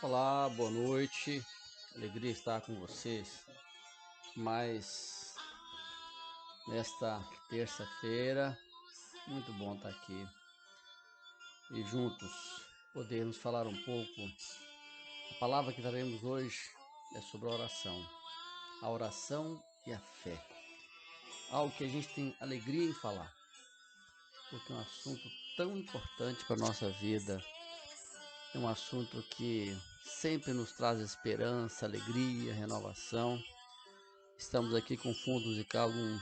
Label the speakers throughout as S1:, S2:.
S1: Olá, boa noite. Alegria estar com vocês. Mas nesta terça-feira, muito bom estar aqui e juntos podermos falar um pouco. A palavra que daremos hoje é sobre a oração e a fé. Algo que a gente tem alegria em falar, porque é um assunto tão importante para a nossa vida. É um assunto que sempre nos traz esperança, alegria, renovação. Estamos aqui com fundo musical um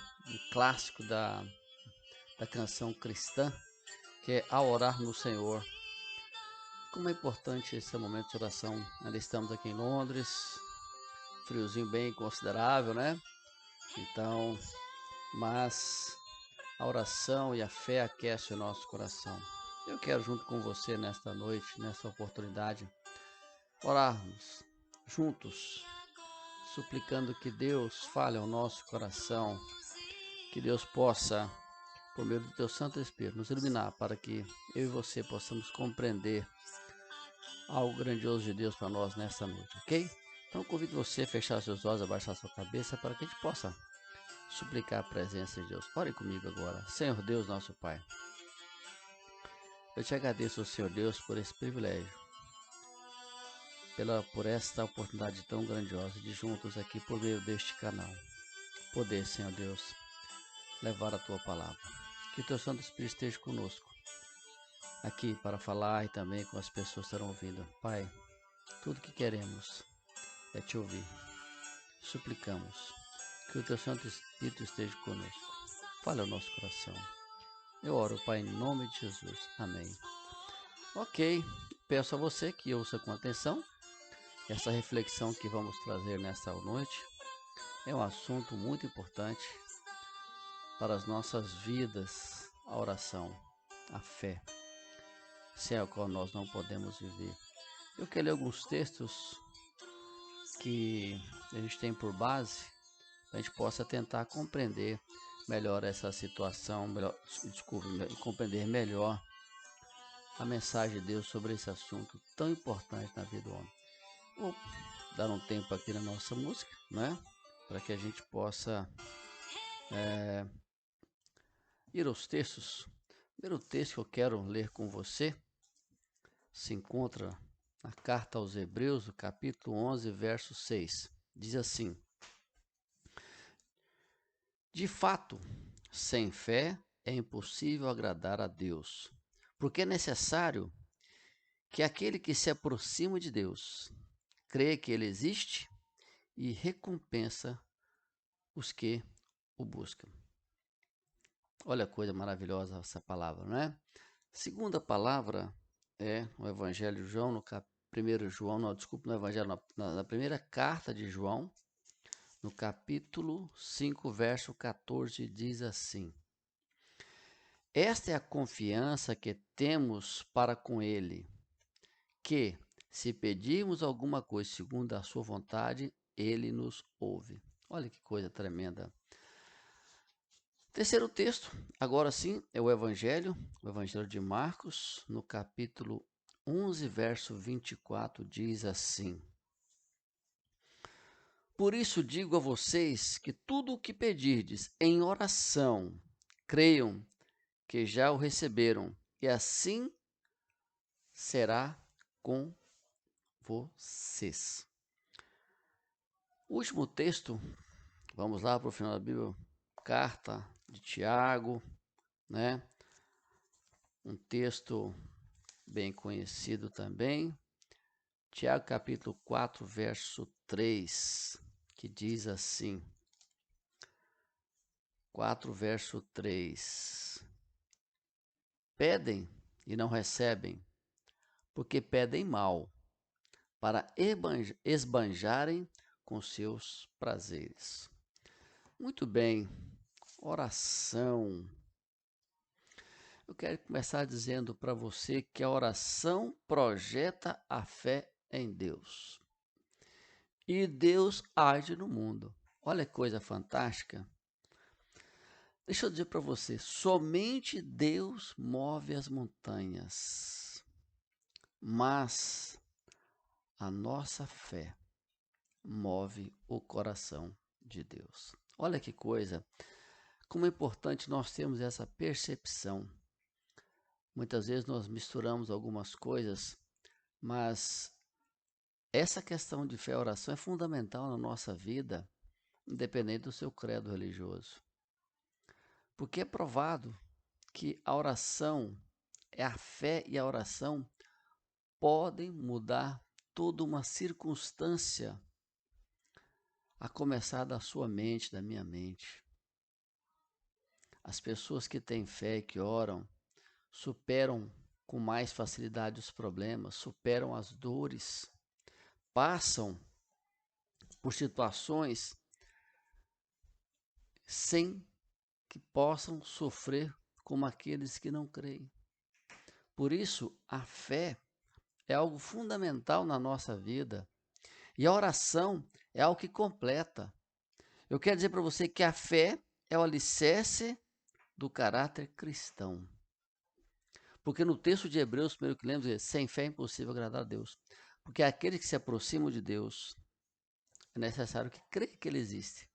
S1: clássico da canção cristã, que é A Orar no Senhor. Como é importante esse momento de oração. Ainda estamos aqui em Londres, friozinho bem considerável, né? Então, mas a oração e a fé aquecem o nosso coração. Eu quero, junto com você nesta noite, nessa oportunidade, orarmos juntos, suplicando que Deus fale ao nosso coração, que Deus possa, por meio do teu Santo Espírito, nos iluminar para que eu e você possamos compreender algo grandioso de Deus para nós nessa noite, ok? Então eu convido você a fechar seus olhos, abaixar sua cabeça para que a gente possa suplicar a presença de Deus. Ore comigo agora. Senhor Deus, nosso Pai, eu te agradeço, Senhor Deus, por esse privilégio, por esta oportunidade tão grandiosa de juntos aqui por meio deste canal, poder, Senhor Deus, levar a tua palavra. Que o teu Santo Espírito esteja conosco aqui para falar e também com as pessoas que estarão ouvindo. Pai, tudo que queremos é te ouvir. Suplicamos que o teu Santo Espírito esteja conosco. Fale ao nosso coração. Eu oro, Pai, em nome de Jesus. Amém. Ok, peço a você que ouça com atenção essa reflexão que vamos trazer nesta noite. É um assunto muito importante para as nossas vidas, a oração, a fé, sem a qual nós não podemos viver. Eu quero ler alguns textos que a gente tem por base, para a gente possa tentar compreender melhor essa situação, compreender melhor a mensagem de Deus sobre esse assunto tão importante na vida do homem. Vou dar um tempo aqui na nossa música, né? Para que a gente possa ir aos textos. O primeiro texto que eu quero ler com você se encontra na carta aos Hebreus, no capítulo 11, verso 6. Diz assim: De fato, sem fé é impossível agradar a Deus, porque é necessário que aquele que se aproxima de Deus crê que Ele existe e recompensa os que o buscam. Olha a coisa maravilhosa essa palavra, não é? Segunda palavra é o Evangelho de João, no 1 João, não, desculpa, no Evangelho, na primeira carta de João, no capítulo 5, verso 14, diz assim: Esta é a confiança que temos para com Ele, que, se pedirmos alguma coisa segundo a sua vontade, Ele nos ouve. Olha que coisa tremenda. Terceiro texto, agora sim, é o Evangelho de Marcos, no capítulo 11, verso 24, diz assim: Por isso digo a vocês que tudo o que pedirdes em oração, creiam que já o receberam, e assim será com vocês. O último texto, vamos lá para o final da Bíblia, carta de Tiago, né? Um texto bem conhecido também, Tiago capítulo 4, verso 3, que diz assim, 4 verso 3, Pedem e não recebem, porque pedem mal, para esbanjarem com seus prazeres. Muito bem, oração. Eu quero começar dizendo para você que a oração projeta a fé em Deus. E Deus age no mundo. Olha que coisa fantástica. Deixa eu dizer para você, somente Deus move as montanhas. Mas A nossa fé move o coração de Deus. Olha que coisa, como é importante nós termos essa percepção. Muitas vezes nós misturamos algumas coisas, mas essa questão de fé e oração é fundamental na nossa vida, independente do seu credo religioso. Porque é provado que a oração, a fé e a oração podem mudar toda uma circunstância, a começar da sua mente, da minha mente. As pessoas que têm fé e que oram superam com mais facilidade os problemas, superam as dores, passam por situações sem que possam sofrer como aqueles que não creem. Por isso, a fé é algo fundamental na nossa vida e a oração é algo que completa. Eu quero dizer para você que a fé é o alicerce do caráter cristão. Porque no texto de Hebreus, primeiro que lemos, sem fé é impossível agradar a Deus. Porque aqueles que se aproximam de Deus, é necessário que creia que Ele existe.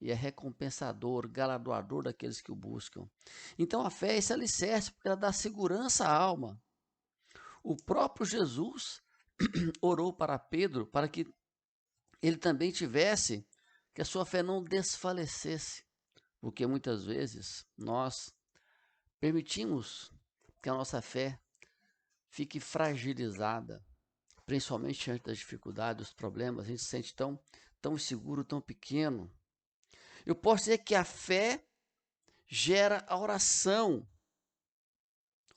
S1: E é recompensador, galardoador daqueles que o buscam. Então a fé é esse alicerce, porque ela dá segurança à alma. O próprio Jesus orou para Pedro para que ele também tivesse, que a sua fé não desfalecesse. Porque muitas vezes nós permitimos que a nossa fé fique fragilizada, principalmente diante das dificuldades, dos problemas, a gente se sente tão inseguro, tão pequeno. Eu posso dizer que a fé gera a oração.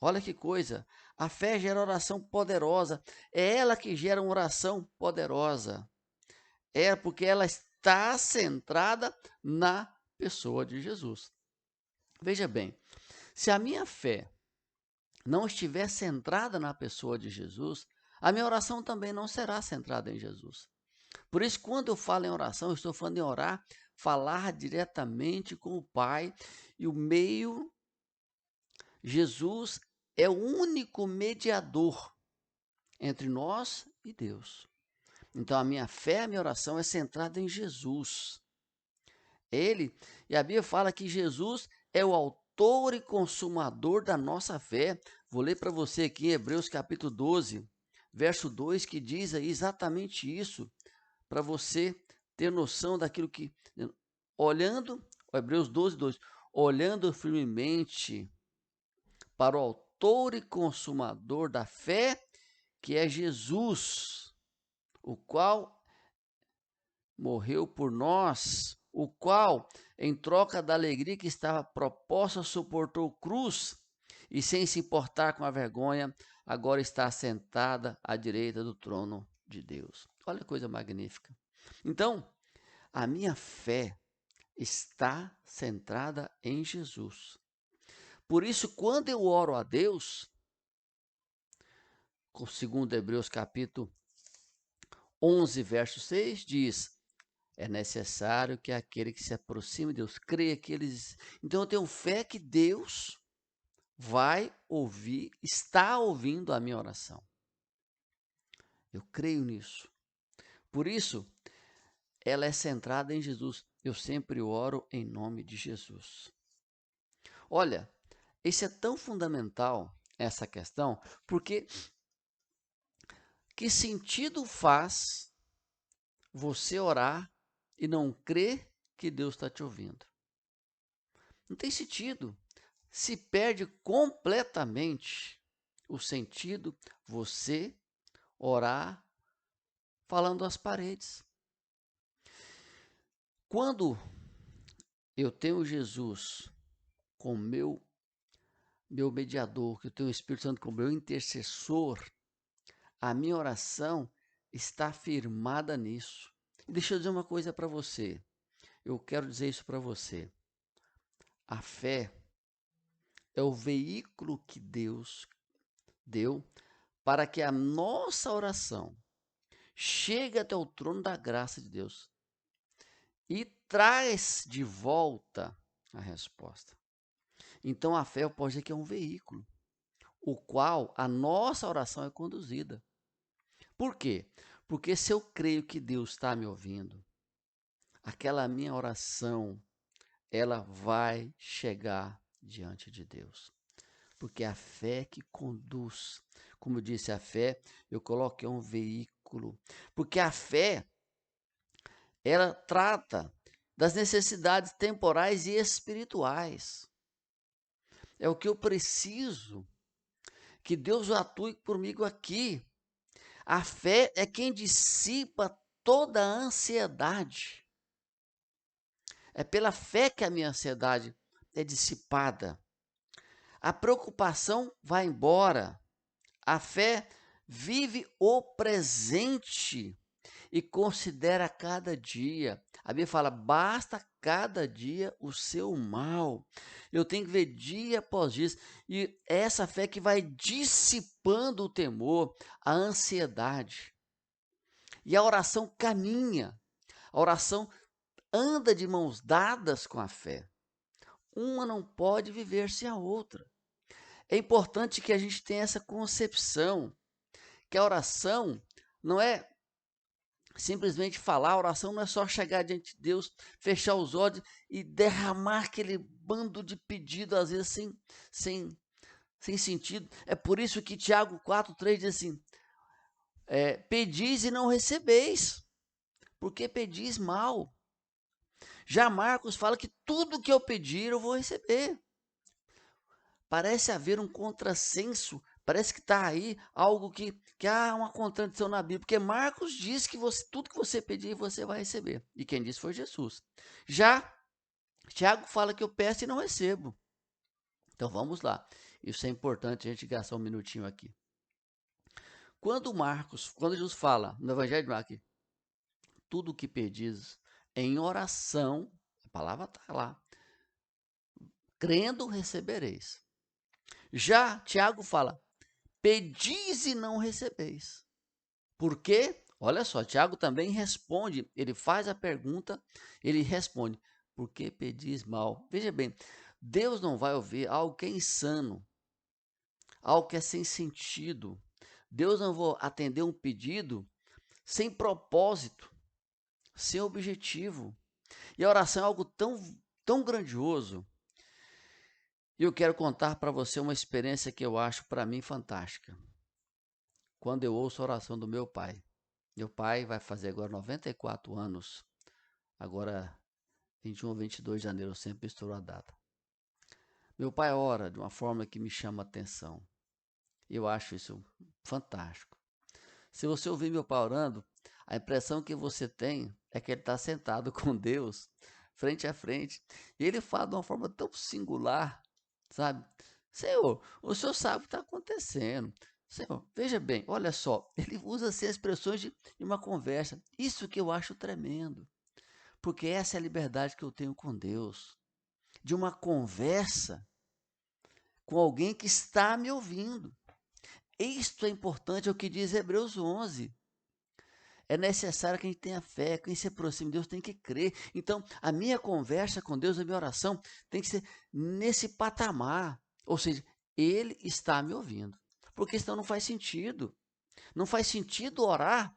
S1: Olha que coisa, a fé gera oração poderosa, é ela que gera uma oração poderosa. É porque ela está centrada na pessoa de Jesus. Veja bem, se a minha fé não estiver centrada na pessoa de Jesus, a minha oração também não será centrada em Jesus. Por isso, quando eu falo em oração, eu estou falando em orar, falar diretamente com o Pai, e o meio, Jesus é o único mediador entre nós e Deus. Então, a minha fé, a minha oração é centrada em Jesus. Ele, e a Bíblia fala que Jesus é o autor e consumador da nossa fé. Vou ler para você aqui em Hebreus capítulo 12, verso 2, que diz aí exatamente isso, para você ter noção daquilo que, olhando, Hebreus 12, 2, olhando firmemente para o autor e consumador da fé, que é Jesus, o qual morreu por nós, o qual, em troca da alegria que estava proposta, suportou cruz e, sem se importar com a vergonha, agora está sentada à direita do trono de Deus. Olha que coisa magnífica. Então, a minha fé está centrada em Jesus. Por isso, quando eu oro a Deus, segundo Hebreus capítulo 11, verso 6, diz: é necessário que aquele que se aproxime de Deus creia que eles. Então eu tenho fé que Deus vai ouvir, está ouvindo a minha oração. Eu creio nisso. Por isso, ela é centrada em Jesus. Eu sempre oro em nome de Jesus. Olha, isso é tão fundamental, essa questão, porque que sentido faz você orar e não crer que Deus está te ouvindo? Não tem sentido. Se perde completamente o sentido você orar falando às paredes. Quando eu tenho Jesus como meu mediador, que eu tenho o Espírito Santo como meu intercessor, a minha oração está firmada nisso. E deixa eu dizer uma coisa para você. Eu quero dizer isso para você. A fé é o veículo que Deus deu para que a nossa oração chegue até o trono da graça de Deus e traz de volta a resposta. Então a fé, eu posso dizer que é um veículo, o qual a nossa oração é conduzida. Por quê? Porque se eu creio que Deus está me ouvindo, aquela minha oração, ela vai chegar diante de Deus. Porque a fé que conduz, como eu disse, a fé, eu coloquei um veículo. Porque a fé, ela trata das necessidades temporais e espirituais. É o que eu preciso, que Deus atue comigo aqui. A fé é quem dissipa toda a ansiedade. É pela fé que a minha ansiedade é dissipada. A preocupação vai embora. A fé vive o presente e considera cada dia. A Bíblia fala: basta cada dia o seu mal. Eu tenho que ver dia após dia. E é essa fé que vai dissipando o temor, a ansiedade. E a oração caminha. A oração anda de mãos dadas com a fé. Uma não pode viver sem a outra. É importante que a gente tenha essa concepção, que a oração não é simplesmente falar, a oração não é só chegar diante de Deus, fechar os olhos e derramar aquele bando de pedido, às vezes sem sentido. É por isso que Tiago 4,3 diz assim: pedis e não recebeis, porque pedis mal. Já Marcos fala que tudo que eu pedir eu vou receber. Parece haver um contrassenso, parece que está aí algo que há uma contradição na Bíblia, porque Marcos diz que tudo que você pedir, você vai receber. E quem disse foi Jesus. Já Tiago fala que eu peço e não recebo. Então vamos lá. Isso é importante a gente gastar um minutinho aqui. Quando Jesus fala no Evangelho de Marcos, tudo o que pedis em oração, a palavra está lá, crendo recebereis. Já Tiago fala, pedis e não recebeis. Por quê? Olha só, Tiago também responde, ele faz a pergunta, ele responde, por que pedis mal? Veja bem, Deus não vai ouvir algo que é insano, algo que é sem sentido. Deus não vai atender um pedido sem propósito, sem objetivo. E a oração é algo tão grandioso. E eu quero contar para você uma experiência que eu acho para mim fantástica. Quando eu ouço a oração do meu pai. Meu pai vai fazer agora 94 anos. Agora 21 ou 22 de janeiro, eu sempre misturo a data. Meu pai ora de uma forma que me chama a atenção. Eu acho isso fantástico. Se você ouvir meu pai orando, a impressão que você tem é que ele está sentado com Deus, frente a frente. E ele fala de uma forma tão singular, sabe? Senhor, o senhor sabe o que está acontecendo. Senhor, veja bem, olha só, ele usa assim, expressões de uma conversa. Isso que eu acho tremendo, porque essa é a liberdade que eu tenho com Deus, de uma conversa com alguém que está me ouvindo. Isto é importante, é o que diz Hebreus 11. É necessário que a gente tenha fé, quem se aproxima de Deus tem que crer. Então, a minha conversa com Deus, a minha oração, tem que ser nesse patamar. Ou seja, Ele está me ouvindo. Porque senão não faz sentido. Não faz sentido orar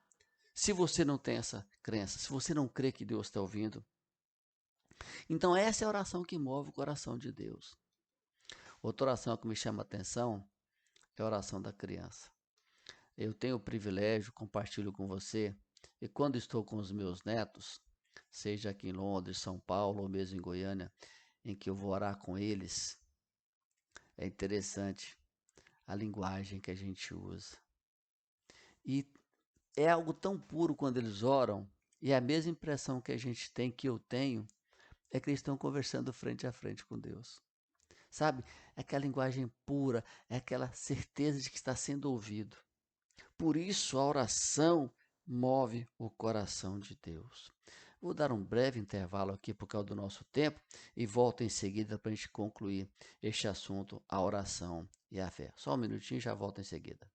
S1: se você não tem essa crença, se você não crê que Deus está ouvindo. Então, essa é a oração que move o coração de Deus. Outra oração que me chama a atenção é a oração da criança. Eu tenho o privilégio, compartilho com você, e quando estou com os meus netos, seja aqui em Londres, São Paulo ou mesmo em Goiânia, em que eu vou orar com eles, é interessante a linguagem que a gente usa. E é algo tão puro quando eles oram, e a mesma impressão que a gente tem, que eu tenho, é que eles estão conversando frente a frente com Deus. Sabe? É aquela linguagem pura, é aquela certeza de que está sendo ouvido. Por isso a oração move o coração de Deus. Vou dar um breve intervalo aqui por causa do nosso tempo e volto em seguida para a gente concluir este assunto, a oração e a fé. Só um minutinho e já volto em seguida.